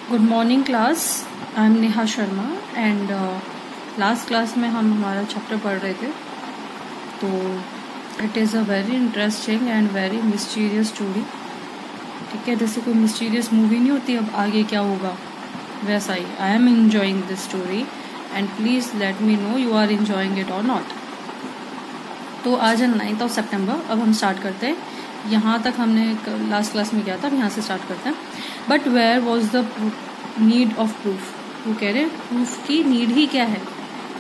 Good morning class. I am Neha Sharma and last class में हम हमारा चैप्टर पढ़ रहे थे। तो it is a very interesting and very mysterious story. ठीक है, जैसे कोई मिस्टीरियस मूवी नहीं होती अब आगे क्या होगा, वैसा ही I am enjoying this story and please let me know you are enjoying it और नॉट। तो आज है 9 सितंबर। अब हम स्टार्ट करते हैं। यहाँ तक हमने लास्ट क्लास में किया था, अब यहाँ से स्टार्ट करते हैं। But where was the need of proof. वो कह रहे प्रूफ की नीड ही क्या है।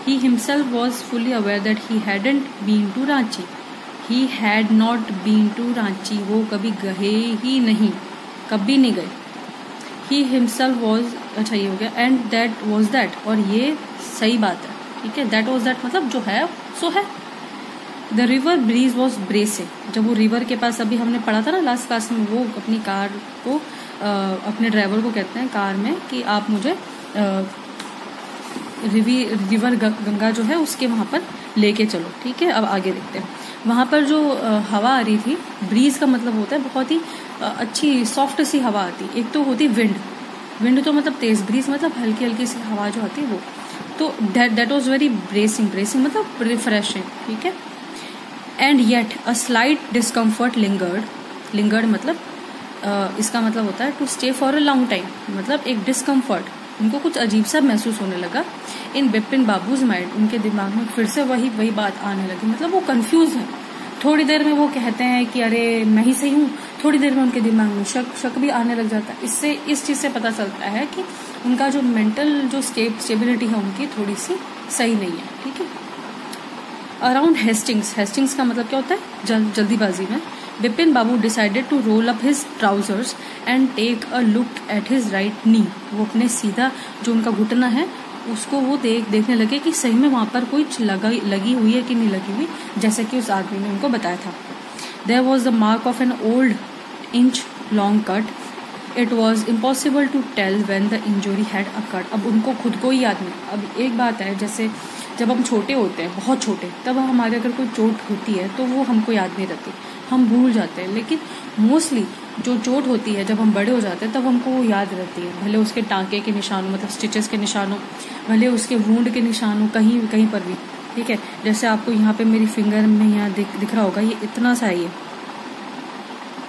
He himself was fully aware that he hadn't been to Ranchi. He had not been to Ranchi, वो कभी गए ही नहीं, कभी नहीं गए। ही हिमसेल्फ वॉज, अच्छा ये हो गया, एंड दैट वॉज दैट, और ये सही बात है। ठीक है, दैट वॉज दैट मतलब जो है सो है। The river breeze was bracing. जब वो रिवर के पास, अभी हमने पढ़ा था ना लास्ट क्लास में, वो अपनी कार को अपने ड्राइवर को कहते हैं कार में कि आप मुझे रिवर गंगा जो है उसके वहाँ पर लेके चलो। ठीक है, अब आगे देखते हैं। वहाँ पर जो हवा आ रही थी, ब्रीज का मतलब होता है बहुत ही अच्छी सॉफ्ट सी हवा आती। एक तो होती विंड, विंड तो मतलब तेज, ब्रीज मतलब हल्की हल्की सी हवा जो आती है वो। तो that was very bracing, bracing मतलब रिफ्रेशिंग। ठीक है, and yet a slight discomfort lingered मतलब इसका मतलब होता है to stay for a long time, मतलब एक डिस्कम्फर्ट, उनको कुछ अजीब सा महसूस होने लगा। इन बिपिन बाबूज माइंड, उनके दिमाग में फिर से वही बात आने लगी, मतलब वो कंफ्यूज है। थोड़ी देर में वो कहते हैं कि अरे मैं ही सही हूँ, थोड़ी देर में उनके दिमाग में शक भी आने लग जाता है। इससे इस चीज से पता चलता है कि उनका जो मेंटल जो स्टेबिलिटी है उनकी थोड़ी सी सही नहीं है। ठीक है, अराउंड हेस्टिंग्स का मतलब क्या होता है, जल्दीबाजी में Bipin Babu decided to roll up his trousers and take a look at his right knee. वो अपने सीधा जो उनका घुटना है उसको वो देखने लगे कि सही में वहां पर कुछ लगी हुई है कि नहीं लगी हुई, जैसे कि उस आदमी ने उनको बताया था। There was the mark of an old inch long cut. It was impossible to tell when the injury had occurred. अब उनको खुद को ही याद नहीं। अब एक बात है, जैसे जब हम छोटे होते हैं, बहुत छोटे, तब हमारे अगर कोई चोट होती है तो वो हमको याद नहीं रहती, हम भूल जाते हैं। लेकिन मोस्टली जो चोट होती है जब हम बड़े हो जाते हैं तब हमको वो याद रहती है, भले उसके टांके के निशानों मतलब स्टिचेस के निशानों, भले उसके वूंड के निशानों, कहीं पर भी। ठीक है, जैसे आपको यहाँ पे मेरी फिंगर में यहाँ दिख रहा होगा, ये इतना सा है ये।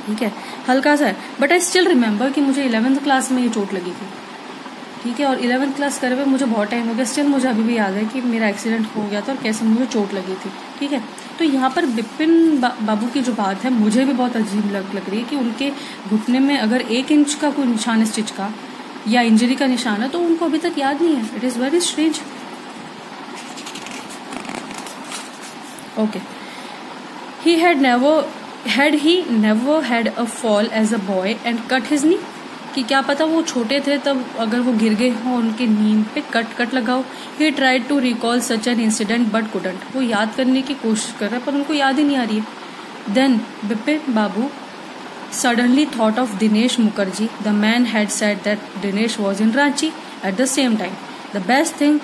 ठीक है, हल्का सा है, बट आई स्टिल रिमेम्बर कि मुझे 11th क्लास में ये चोट लगी थी। ठीक है, और 11th क्लास करे हुए मुझे बहुत टाइम हो गया, स्टिल मुझे अभी भी याद है कि मेरा एक्सीडेंट हो गया था और कैसे मुझे चोट लगी थी। ठीक है, तो यहाँ पर बिपिन बाबू की जो बात है मुझे भी बहुत अजीब लग रही है कि उनके घुटने में अगर 1 इंच का कोई निशान है, स्टिच का या इंजरी का निशान है, तो उनको अभी तक याद नहीं है। It is very strange. Okay, he never had a fall as a boy and cut his knee। कि क्या पता वो छोटे थे तब अगर वो गिर गए हों, उनके नींद पे कट लगाओ। He tried to recall such an incident but couldn't. वो याद करने की कोशिश कर रहा है पर उनको याद ही नहीं आ रही है। Then Bipin Babu suddenly thought of Dinesh Mukherjee. The man had said that Dinesh was in Ranchi at the same time. The best thing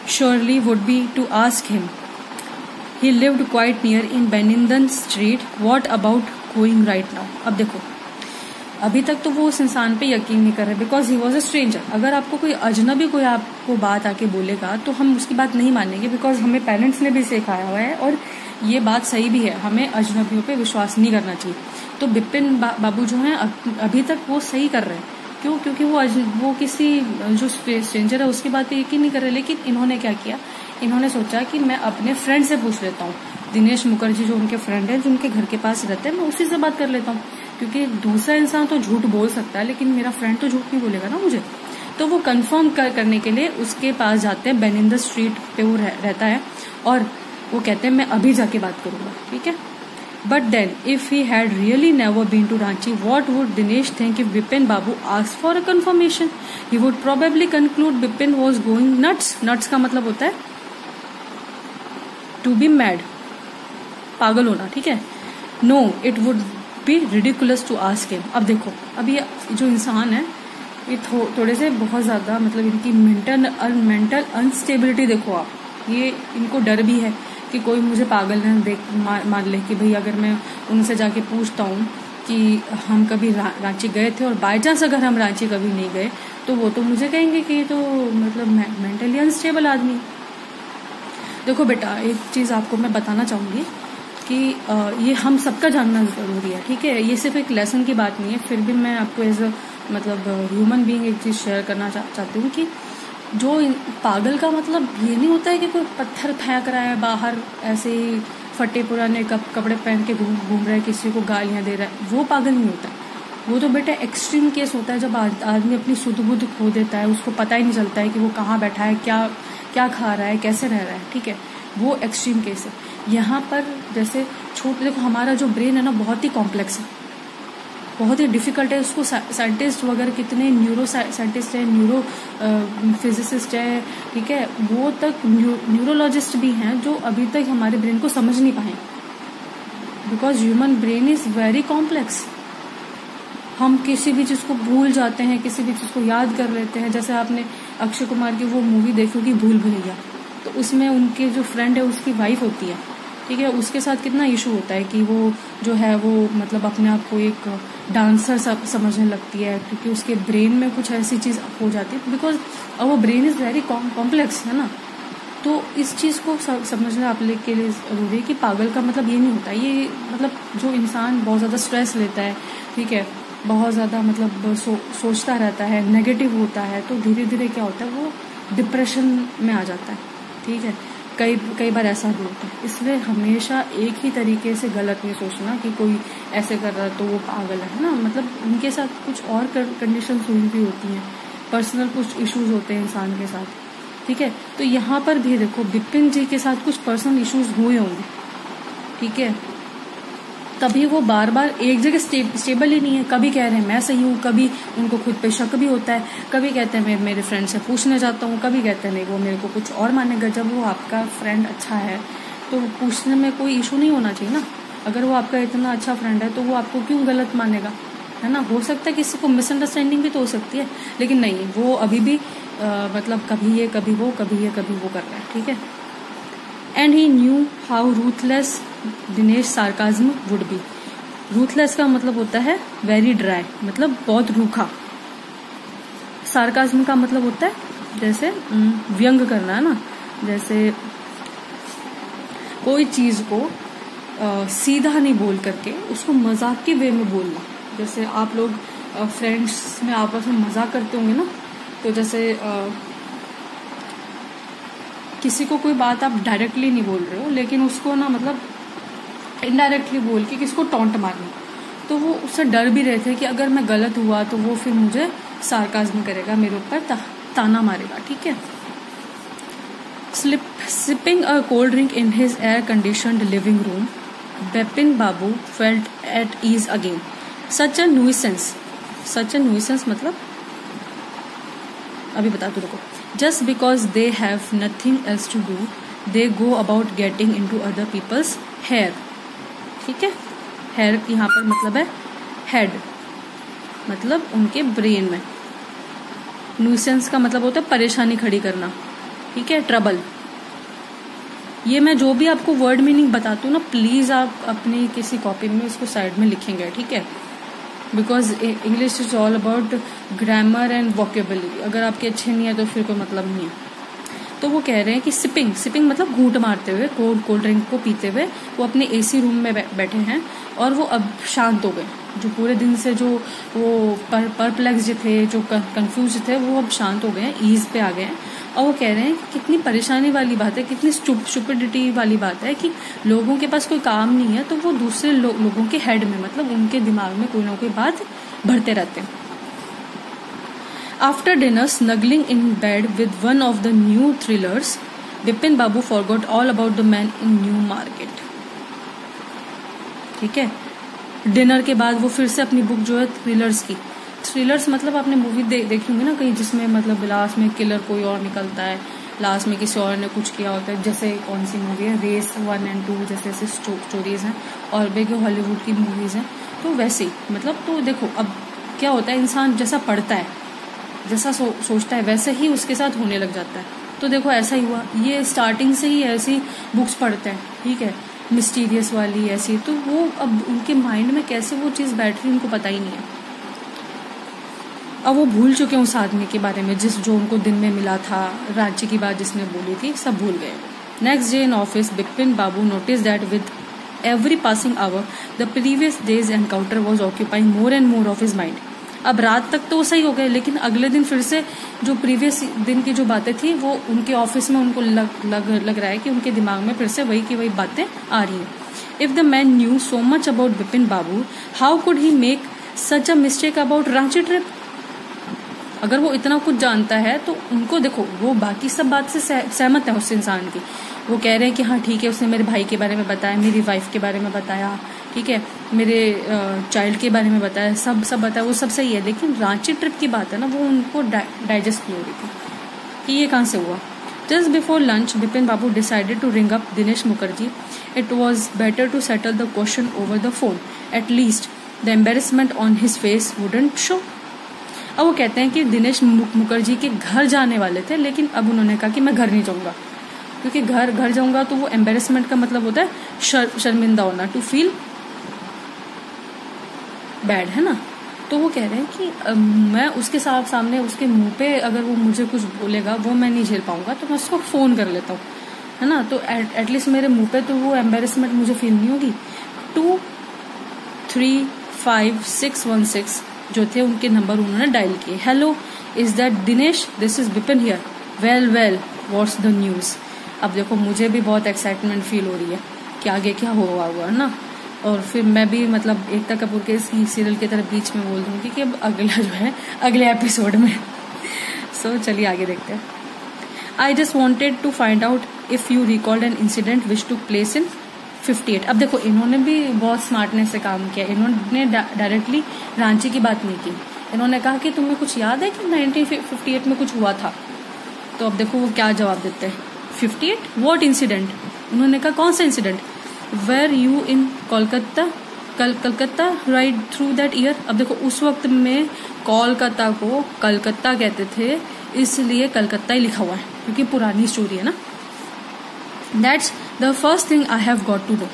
surely would be to ask him. He lived quite near in Beninandan street. What about going right now. अब देखो, अभी तक तो वो उस इंसान पे यकीन नहीं कर रहे because he was a stranger. अगर आपको कोई अजनबी कोई आपको बात आके बोलेगा तो हम उसकी बात नहीं मानेंगे, बिकॉज हमें पेरेंट्स ने भी सिखाया हुआ है और ये बात सही भी है, हमें अजनबियों पे विश्वास नहीं करना चाहिए। तो बिपिन बाबू जो हैं अभी तक वो सही कर रहे हैं। क्यों? क्योंकि वो किसी जो स्ट्रेंजर है उसकी बात पे यकीन नहीं कर रहे। लेकिन इन्होंने क्या किया, इन्होंने सोचा कि मैं अपने फ्रेंड से पूछ लेता हूँ, दिनेश मुखर्जी जो उनके फ्रेंड है, जो उनके घर के पास रहते हैं, मैं उसी से बात कर लेता हूँ। क्योंकि दूसरा इंसान तो झूठ बोल सकता है लेकिन मेरा फ्रेंड तो झूठ नहीं बोलेगा ना मुझे। तो वो कंफर्म करने के लिए उसके पास जाते हैं। बेनिंदर स्ट्रीट पे वो रहता है और वो कहते हैं मैं अभी जाके बात करूंगा। ठीक है, but then if he had really never been to Ranchi, what would Dinesh think if Bipin Babu asked for a confirmation. He would probably conclude Bipin was going nuts. Nuts का मतलब होता है टू बी मैड, पागल होना। ठीक है, no it would be ridiculous to ask him. अब देखो, अब ये जो इंसान है ये थोड़े से बहुत ज्यादा, मतलब इनकी मेंटल अनस्टेबिलिटी देखो आप। ये इनको डर भी है कि कोई मुझे पागल न मान ले कि भाई अगर मैं उनसे जाके पूछता हूँ कि हम कभी रांची गए थे और बाय चांस अगर हम रांची कभी नहीं गए तो वो तो मुझे कहेंगे कि ये तो मतलब मेंटली अनस्टेबल आदमी। देखो बेटा, एक चीज़ आपको मैं बताना चाहूँगी कि ये हम सबका जानना ज़रूरी है, ठीक है। ये सिर्फ एक लेसन की बात नहीं है, फिर भी मैं आपको एज अ मतलब ह्यूमन बीइंग एक चीज़ शेयर करना चाहती हूँ कि जो पागल का मतलब ये नहीं होता है कि कोई पत्थर फेंक रहा है बाहर ऐसे ही फटे पुराने कपड़े पहन के घूम रहा है, किसी को गालियाँ दे रहा है, वो पागल नहीं होता। वो तो बेटा एक्सट्रीम केस होता है जब आदमी अपनी सुध बुध खो देता है, उसको पता ही नहीं चलता है कि वो कहाँ बैठा है, क्या क्या खा रहा है, कैसे रह रहा है, ठीक है। वो एक्सट्रीम केस है। यहाँ पर जैसे देखो हमारा जो ब्रेन है ना बहुत ही कॉम्प्लेक्स है, बहुत ही डिफिकल्ट है। उसको साइंटिस्ट वगैरह कितने न्यूरो साइंटिस्ट है, न्यूरो फिजिसिस्ट है, ठीक है, वो तक न्यूरोलॉजिस्ट भी हैं जो अभी तक हमारे ब्रेन को समझ नहीं पाए, because human brain is very complex. हम किसी भी चीज़ को भूल जाते हैं, किसी भी चीज़ को याद कर लेते हैं। जैसे आपने अक्षय कुमार की वो मूवी देखी होगी भूल भुलैया, तो उसमें उनके जो फ्रेंड है उसकी वाइफ होती है, ठीक है, उसके साथ कितना इशू होता है कि वो जो है वो मतलब अपने आप को एक डांसर समझने लगती है, क्योंकि उसके ब्रेन में कुछ ऐसी चीज़ हो जाती है, बिकॉज वो ब्रेन इज़ वेरी कॉम्प्लेक्स है ना। तो इस चीज़ को समझना आप लोग के लिए ज़रूरी है कि पागल का मतलब ये नहीं होता। ये मतलब जो इंसान बहुत ज़्यादा स्ट्रेस लेता है, ठीक है, बहुत ज़्यादा मतलब सोचता रहता है, नेगेटिव होता है, तो धीरे धीरे क्या होता है वो डिप्रेशन में आ जाता है, ठीक है। कई बार ऐसा भी होता है। इसलिए हमेशा एक ही तरीके से गलत नहीं सोचना कि कोई ऐसे कर रहा है तो वो पागल है ना। मतलब उनके साथ कुछ और कंडीशन हुई भी होती हैं, पर्सनल कुछ इश्यूज होते हैं इंसान के साथ, ठीक है। तो यहाँ पर भी देखो विपिन जी के साथ कुछ पर्सनल इश्यूज हुए होंगे, ठीक है, तभी वो बार बार एक जगह स्टेबल ही नहीं है। कभी कह रहे हैं मैं सही हूँ, कभी उनको खुद पे शक भी होता है, कभी कहते हैं मैं मेरे फ्रेंड से पूछने जाता हूँ, कभी कहते हैं नहीं वो मेरे को कुछ और मानेगा। जब वो आपका फ्रेंड अच्छा है तो पूछने में कोई इशू नहीं होना चाहिए ना। अगर वो आपका इतना अच्छा फ्रेंड है तो वो आपको क्यों गलत मानेगा, है ना। हो सकता है किसी को मिसअंडरस्टैंडिंग भी तो हो सकती है, लेकिन नहीं, वो अभी भी मतलब कभी ये कभी वो, कभी ये कभी वो कर रहा है, ठीक है। And he knew how ruthless Dinesh sarcasm would be. Ruthless का मतलब होता है वेरी ड्राई, मतलब बहुत रूखा। सार्काज्म का मतलब होता है जैसे व्यंग करना, है ना, जैसे कोई चीज को सीधा नहीं बोल करके उसको मजाक के वे में बोलना। जैसे आप लोग फ्रेंड्स में आपस में मजाक करते होंगे ना, तो जैसे किसी को कोई बात आप डायरेक्टली नहीं बोल रहे हो, लेकिन उसको ना मतलब इनडायरेक्टली बोल के किसको टॉन्ट मारना, तो वो उससे डर भी रहे थे कि अगर मैं गलत हुआ तो वो फिर मुझे सार्काज्म करेगा, मेरे ऊपर ताना मारेगा, ठीक है। Sipping a cold drink in his air conditioned living room, Bipin Babu felt at ease again. Such a nuisance मतलब अभी बता दो रुको। Just because they have nothing else to do they go about getting into other people's hair, ठीक है। Hair यहाँ पर मतलब है हेड, मतलब उनके ब्रेन में। न्यूसेंस का मतलब होता है परेशानी खड़ी करना, ठीक है, ट्रबल। ये मैं जो भी आपको वर्ड मीनिंग बताती हूँ ना, प्लीज आप अपनी किसी कॉपी में इसको साइड में लिखेंगे, ठीक है, because English is all about grammar and vocabulary. अगर आपके अच्छे नहीं है तो फिर कोई मतलब नहीं है। तो वो कह रहे हैं कि सिपिंग मतलब घूंट मारते हुए, कोल्ड ड्रिंक को पीते हुए वो अपने एसी रूम में बैठे हैं और वो अब शांत हो गए। जो पूरे दिन से जो वो परप्लेक्स थे, जो कंफ्यूज थे, वो अब शांत हो गए हैं, ईज पे आ गए हैं। और वो कह रहे हैं कि कितनी परेशानी वाली बात है, कितनी स्टुपिडिटी वाली बात है कि लोगों के पास कोई काम नहीं है तो वो दूसरे लोगों के हेड में, मतलब उनके दिमाग में कोई ना कोई बात भरते रहते हैं। After dinner, snuggling in bed with one of the new thrillers, Bipin Babu forgot all about the man in New Market. ठीक है, डिनर के बाद वो फिर से अपनी बुक जो है थ्रिलर्स मतलब आपने मूवी देखी होंगी ना कहीं, जिसमें मतलब लास्ट में किलर कोई और निकलता है, लास्ट में किसी और ने कुछ किया होता है। जैसे कौन सी मूवी है, रेस 1 और 2 जैसे ऐसे स्टोरीज हैं, और भी हॉलीवुड की मूवीज हैं। तो वैसे ही मतलब, तो देखो अब क्या होता है, इंसान जैसा पढ़ता है, जैसा सोचता है, वैसे ही उसके साथ होने लग जाता है। तो देखो ऐसा ही हुआ, ये स्टार्टिंग से ही ऐसी बुक्स पढ़ते हैं, ठीक है, मिस्टीरियस वाली ऐसी, तो वो अब उनके माइंड में कैसे वो चीज़ बैठ रही उनको पता ही नहीं है। अब वो भूल चुके हैं उस आदमी के बारे में जो उनको दिन में मिला था, रांची की बात जिसने बोली थी, सब भूल गए। Next day in office Bipin Babu notice that with every passing hour the previous day's encounter was occupying more and more of his mind। अब रात तक तो वो सही हो गए, लेकिन अगले दिन फिर से जो प्रीवियस दिन की जो बातें थी वो उनके ऑफिस में उनको लग रहा है कि उनके दिमाग में फिर से वही की वही बातें आ रही हैं। If the man new so much about Bipin Babu how could he make such a mistake about Ranchi trip. अगर वो इतना कुछ जानता है तो उनको देखो, वो बाकी सब बात से सहमत है उस इंसान की। वो कह रहे हैं कि हाँ ठीक है, उसने मेरे भाई के बारे में बताया, मेरी वाइफ के बारे में बताया, ठीक है, मेरे चाइल्ड के बारे में बताया, सब बताया, वो सब सही है। लेकिन रांची ट्रिप की बात है ना, वो उनको डाइजेस्ट नहीं हो रही थी कि ये कहाँ से हुआ। Just before lunch Bipin Babu decided to ring up Dinesh Mukherjee. It was better to settle the question over the phone, at least the embarrassment on his face wouldn't show. अब वो कहते हैं कि दिनेश मुखर्जी के घर जाने वाले थे, लेकिन अब उन्होंने कहा कि मैं घर नहीं जाऊंगा, क्योंकि घर जाऊंगा तो वो एम्बेरसमेंट का मतलब होता है शर्मिंदा होना, टू फील बैड, है ना। तो वो कह रहे हैं कि मैं उसके सामने उसके मुंह पे अगर वो मुझे कुछ बोलेगा वो मैं नहीं झेल पाऊंगा, तो मैं उसको फोन कर लेता हूँ, है ना। तो एटलीस्ट मेरे मुंह पे तो वो एम्बेरसमेंट मुझे फील नहीं होगी। 235-616 जो थे उनके नंबर उन्होंने डायल किए। Hello, is that Dinesh? This is Bipin here. Well what's the news. अब देखो, मुझे भी बहुत एक्साइटमेंट फील हो रही है कि आगे क्या हुआ ना। और फिर मैं भी मतलब एकता कपूर के सीरियल की तरह बीच में बोल दूंगी कि अब अगला जो है अगले एपिसोड में। सो चलिए आगे देखते हैं। I just wanted to find out if you recalled an incident which took place in 58। अब देखो, इन्होंने भी बहुत स्मार्टनेस से काम किया। इन्होंने डायरेक्टली रांची की बात नहीं की। इन्होंने कहा कि तुम्हें कुछ याद है कि 1958 में कुछ हुआ था। तो अब देखो वो क्या जवाब देते हैं। 58 व्हाट इंसिडेंट? उन्होंने कहा कौन सा incident? Were you in Calcutta right through that year. अब देखो, उस वक्त में कोलकाता को कलकत्ता कहते थे, इसलिए कलकत्ता ही लिखा हुआ है क्योंकि पुरानी स्टोरी है ना। That's the first thing I have got to do.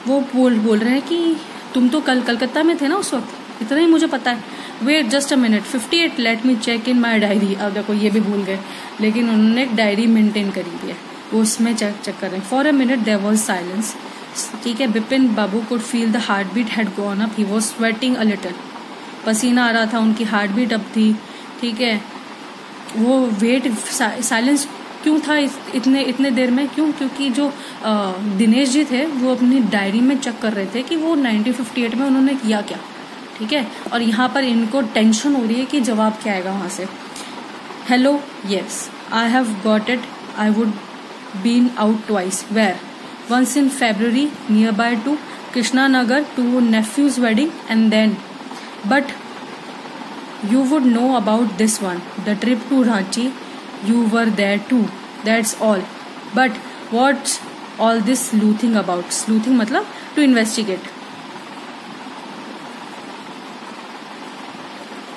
वो बोल रहे हैं कि तुम तो कलकत्ता में थे ना उस वक्त, इतना ही मुझे पता है। Wait just a minute, 58 let me check in my diary. अब देखो ये भी भूल गए, लेकिन उन्होंने एक डायरी मेंटेन करी हुई है, वो उसमें चेक कर रहे हैं। For a minute there was silence. ठीक है, Bipin Babu could feel the heart beat had gone up, he was sweating a little. पसीना आ रहा था, उनकी हार्ट बीट अप थी। ठीक है, वो वेट साइलेंस क्यों था इतने देर में? क्योंकि जो दिनेश जी थे वो अपनी डायरी में चेक कर रहे थे कि वो 1958 में उन्होंने किया क्या। ठीक है, और यहाँ पर इनको टेंशन हो रही है कि जवाब क्या आएगा वहां से। Hello, yes I have got it. I would been out twice. Where? Once in February near by to Krishnanagar to nephew's wedding and then but you would know about this one, the trip to Ranchi. You were there too. That's all. But what's all this sleuthing about? Sleuthing मतलब to investigate.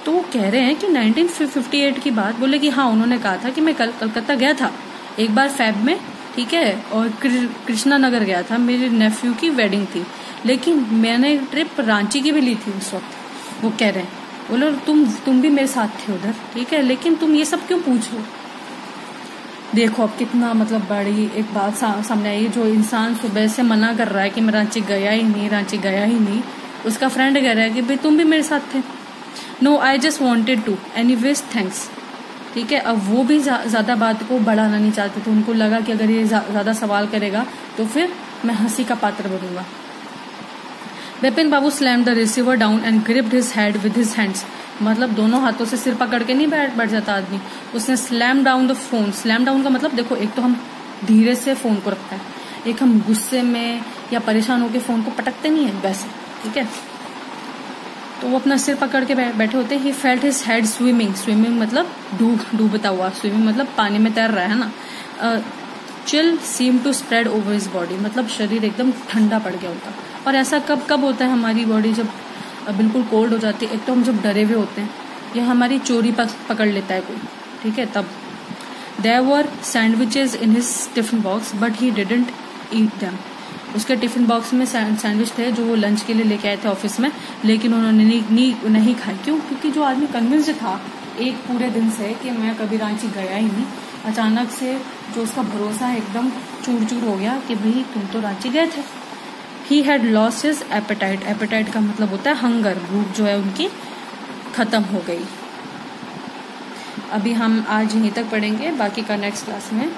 तो वो कह रहे हैं कि 1958 की बात बोले कि हाँ उन्होंने कहा था कि मैं कलकत्ता गया था एक बार फेब में, ठीक है, और कृष्णा नगर गया था, मेरे नेफ्यू की वेडिंग थी, लेकिन मैंने ट्रिप रांची की भी ली थी उस वक्त। वो कह रहे हैं, बोलो तुम भी मेरे साथ थे उधर, ठीक है, लेकिन तुम ये सब क्यों पूछ रहे हो? देखो अब कितना मतलब बड़ी एक बात सामने आई। जो इंसान सुबह से मना कर रहा है कि मैं रांची गया ही नहीं, उसका फ्रेंड कह रहा है कि भाई तुम भी मेरे साथ थे। No, I just wanted to, anyways thanks. ठीक है, अब वो भी ज्यादा बात को बढ़ाना नहीं चाहते थे। उनको लगा कि अगर ये ज्यादा सवाल करेगा तो फिर मैं हंसी का पात्र बनूंगा। Bipin Babu slammed the receiver down and gripped his head with his hands. मतलब दोनों हाथों से सिर पकड़ के नहीं बैठ जाता आदमी, उसने slam down the phone. Slam down का मतलब देखो, एक तो हम धीरे से फोन को रखते हैं, एक हम गुस्से में या परेशान होकर फोन को पटकते नहीं है वैसे। ठीक है, तो वो अपना सिर पकड़ के बैठे होते। He felt his head swimming मतलब डूबता हुआ, स्विमिंग मतलब पानी में तैर रहा है ना। Chill seem to spread over his body, मतलब शरीर एकदम ठंडा पड़ गया उनका। और ऐसा कब होता है हमारी बॉडी जब बिल्कुल कोल्ड हो जाती है? एक तो हम जब डरे हुए होते हैं या हमारी चोरी पकड़ लेता है कोई, ठीक है, तब। There were sandwiches in his tiffin box but he didn't eat them. उसके टिफिन बॉक्स में सैंडविच थे जो वो लंच के लिए लेके आए थे ऑफिस में, लेकिन उन्होंने नहीं खाई। क्यों? क्योंकि जो आदमी कन्विंस्ड था एक पूरे दिन से कि मैं कभी रांची गया ही नहीं, अचानक से जो उसका भरोसा है एकदम चूर चूर हो गया कि भाई तुम तो रांची गए थे। He had lost his appetite. Appetite का मतलब होता है हंगर, भूख जो है उनकी खत्म हो गई। अभी हम आज यहीं तक पढ़ेंगे, बाकी का नेक्स्ट क्लास में।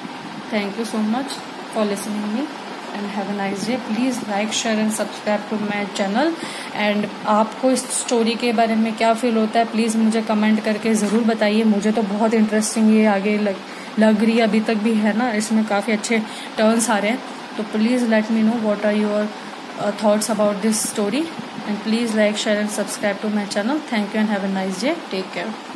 Thank you so much for listening me and have a nice day. Please like share and subscribe to my channel. And आपको इस स्टोरी के बारे में क्या फील होता है प्लीज़ मुझे कमेंट करके ज़रूर बताइए। मुझे तो बहुत इंटरेस्टिंग ये आगे लग रही है, अभी तक भी है ना, इसमें काफ़ी अच्छे टर्न्स आ रहे हैं। तो please let me know what are your thoughts about this story, and please like, share and subscribe to my channel. Thank you and have a nice day. Take care.